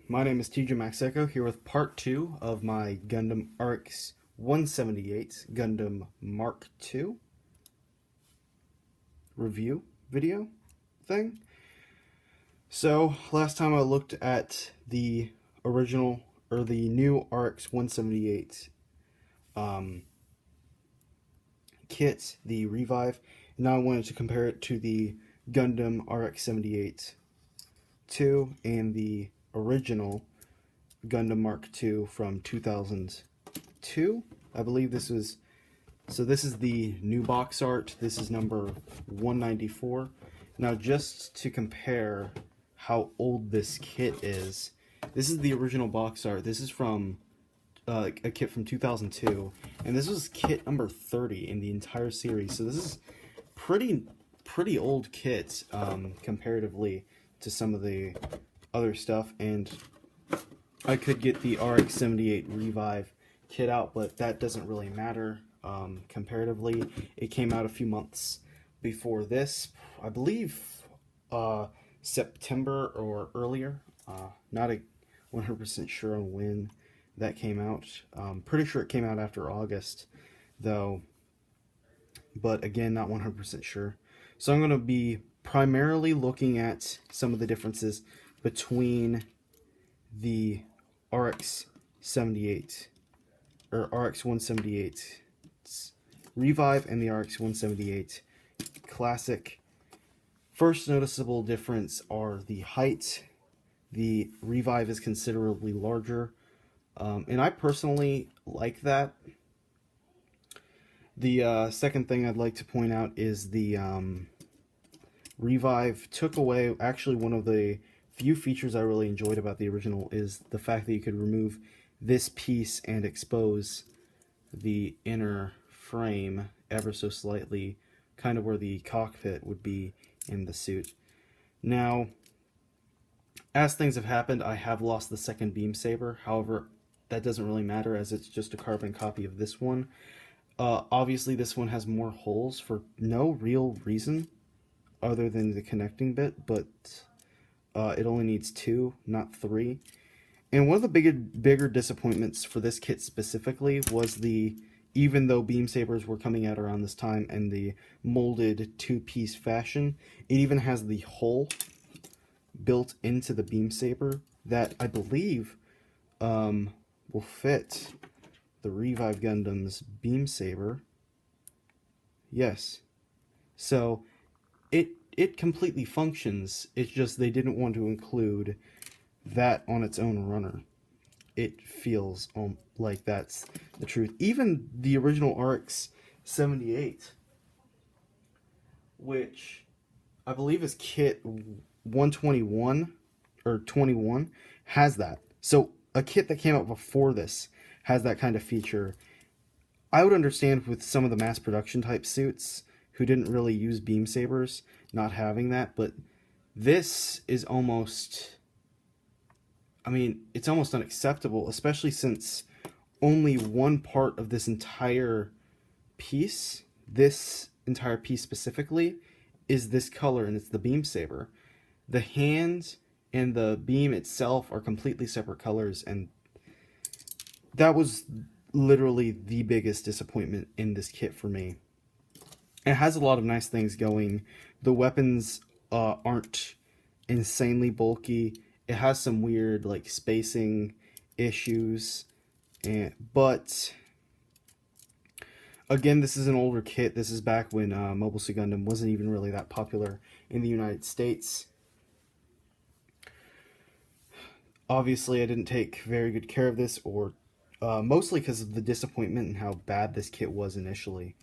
my name is TJ Maxeco here with part 2 of my Gundam RX-178 Gundam Mark II review video thing. So, last time I looked at the original, or the new RX-178 kit, the Revive, and now I wanted to compare it to the Gundam RX-78 2 and the original Gundam Mark II from 2002. I believe this was, so this is the new box art. This is number 194. Now, just to compare how old this kit is, this is the original box art. This is from a kit from 2002, and this was kit number 30 in the entire series. So this is pretty old kit comparatively to some of the other stuff, and I could get the RX-78 Revive kit out, but that doesn't really matter comparatively. It came out a few months before this, I believe September or earlier. Not 100% sure on when that came out. Pretty sure it came out after August, though, but again, not 100% sure. So I'm going to be primarily looking at some of the differences between the RX-78 or RX-178 Revive and the RX-178 Classic. First noticeable difference are the height. The Revive is considerably larger, and I personally like that. The second thing I'd like to point out is the Revive took away, actually one of the few features I really enjoyed about the original is the fact that you could remove this piece and expose the inner frame ever so slightly, kind of where the cockpit would be in the suit. Now, as things have happened, I have lost the second beam saber. However, that doesn't really matter as it's just a carbon copy of this one. Obviously, this one has more holes for no real reason other than the connecting bit, but it only needs 2, not 3. And one of the bigger disappointments for this kit specifically was even though beam sabers were coming out around this time and the molded 2-piece fashion, it even has the hole built into the beam saber that I believe will fit the Revive Gundam's beam saber. Yes. So it completely functions. It's just they didn't want to include that on its own runner. It feels like that's the truth. Even the original RX-78, which I believe is kit 121 or 21, has that. So a kit that came out before this has that kind of feature. I would understand with some of the mass production type suits who didn't really use beam sabers not having that, but this is almost, I mean, it's almost unacceptable, especially since only one part of this entire piece specifically, is this color, and it's the beam saber. The hand and the beam itself are completely separate colors, and that was literally the biggest disappointment in this kit for me. It has a lot of nice things going. The weapons aren't insanely bulky. It has some weird like spacing issues, but again, this is an older kit. This is back when Mobile Suit Gundam wasn't even really that popular in the United States. Obviously, I didn't take very good care of this, or mostly because of the disappointment and how bad this kit was initially.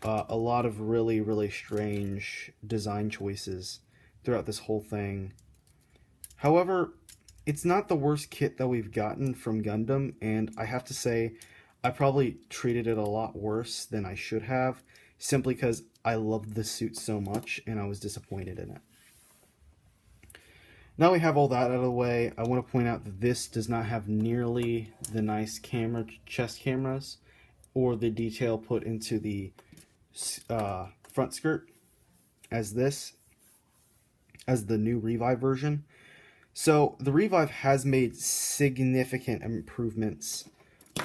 A lot of really strange design choices throughout this whole thing. However, it's not the worst kit that we've gotten from Gundam, and I have to say, I probably treated it a lot worse than I should have, simply because I loved the suit so much and I was disappointed in it. Now we have all that out of the way, I want to point out that this does not have nearly the nice chest cameras or the detail put into the front skirt as the new Revive version. So the Revive has made significant improvements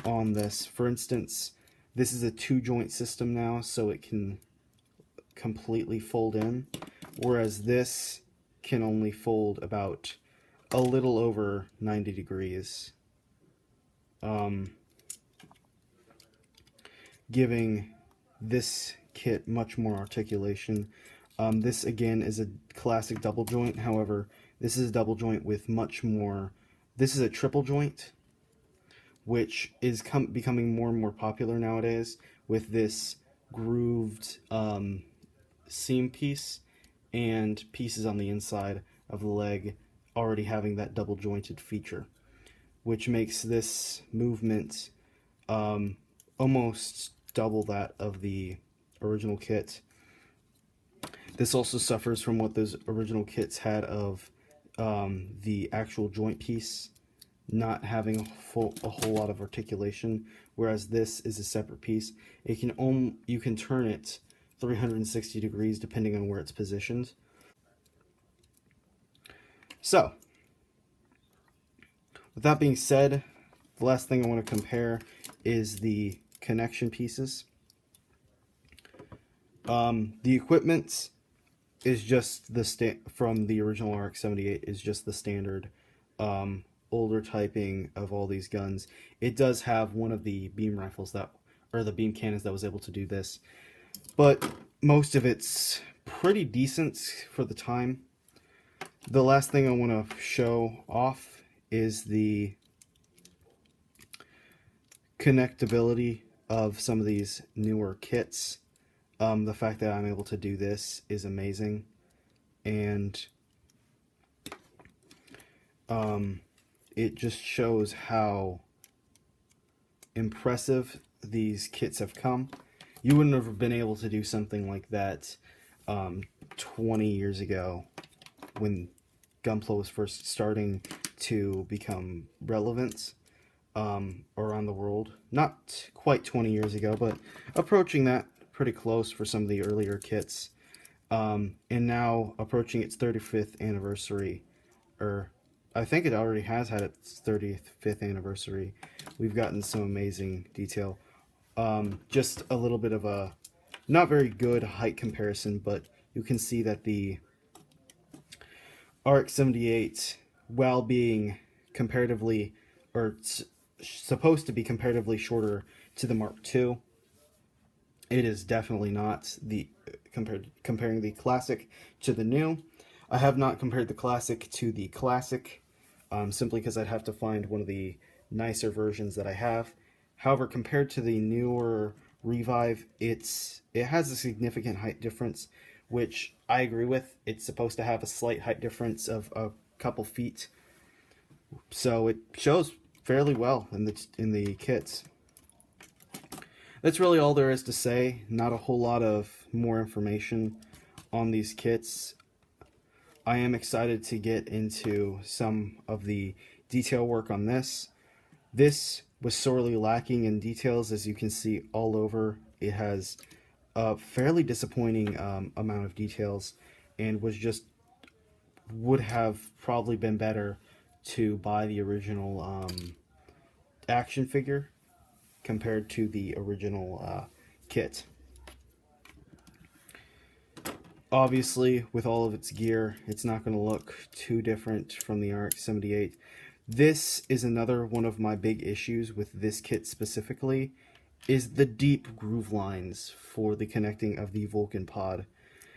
on this. For instance, this is a 2-joint system now, so it can completely fold in, whereas this can only fold about a little over 90 degrees, giving this kit much more articulation. This again is a classic double joint, however, this is a double joint with much more. This is a triple joint, which is becoming more and more popular nowadays with this grooved seam piece and pieces on the inside of the leg already having that double jointed feature, which makes this movement almost double that of the original kit. This also suffers from what those original kits had of the actual joint piece not having a whole lot of articulation, whereas this is a separate piece. You can turn it 360 degrees depending on where it's positioned. So, with that being said, the last thing I want to compare is the connection pieces. The equipment is just the from the original RX-178 is just the standard older typing of all these guns. It does have one of the beam rifles or the beam cannons that was able to do this, but most of it's pretty decent for the time. The last thing I want to show off is the connectability of some of these newer kits. The fact that I'm able to do this is amazing, and it just shows how impressive these kits have come. You wouldn't have been able to do something like that 20 years ago when Gunpla was first starting to become relevant around the world. Not quite 20 years ago, but approaching that, pretty close for some of the earlier kits. And now approaching its 35th anniversary, or I think it already has had its 35th anniversary. We've gotten some amazing detail. Just a little bit of a not very good height comparison, but you can see that the RX-178, while being comparatively, or supposed to be comparatively shorter to the Mark II, it is definitely not. Comparing the classic to the new, I have not compared the classic to the classic, simply because I'd have to find one of the nicer versions that I have. However, compared to the newer Revive, it has a significant height difference, which I agree with. It's supposed to have a slight height difference of a couple feet, so it shows fairly well in the kits. That's really all there is to say. Not a whole lot of more information on these kits. I am excited to get into some of the detail work on this. This was sorely lacking in details, as you can see all over. It has a fairly disappointing amount of details, and would have probably been better to buy the original action figure compared to the original kit. Obviously, with all of its gear, it's not going to look too different from the RX-178. This is another one of my big issues with this kit specifically, is the deep groove lines for the connecting of the Vulcan pod.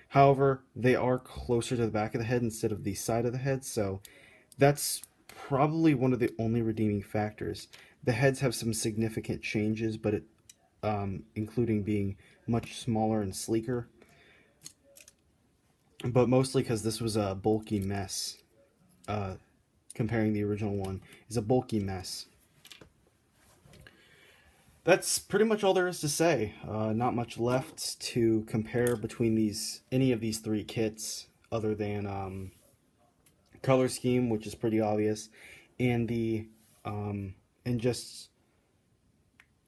However, they are closer to the back of the head instead of the side of the head, so that's probably one of the only redeeming factors. The heads have some significant changes, but including being much smaller and sleeker. But mostly because this was a bulky mess. Comparing the original one is a bulky mess. That's pretty much all there is to say. Not much left to compare between any of these three kits, other than color scheme, which is pretty obvious, and and just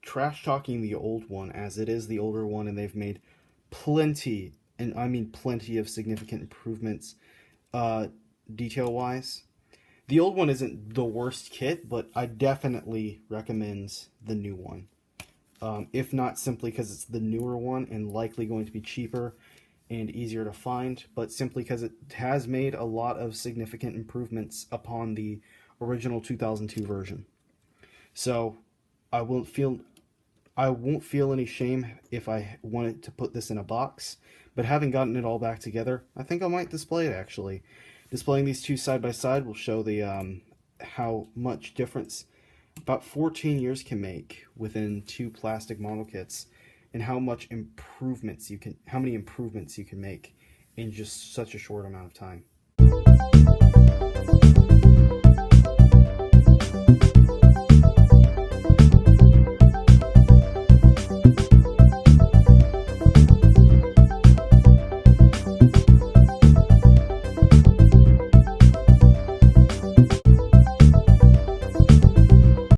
trash talking the old one, as it is the older one, and they've made plenty, and I mean plenty, of significant improvements detail wise. The old one isn't the worst kit, but I definitely recommend the new one. If not simply because it's the newer one and likely going to be cheaper and easier to find, but simply because it has made a lot of significant improvements upon the original 2002 version. So I won't feel any shame if I wanted to put this in a box, but having gotten it all back together, I think I might display it actually. Displaying these two side by side will show the how much difference about 14 years can make within two plastic model kits, and how many improvements you can make in just such a short amount of time.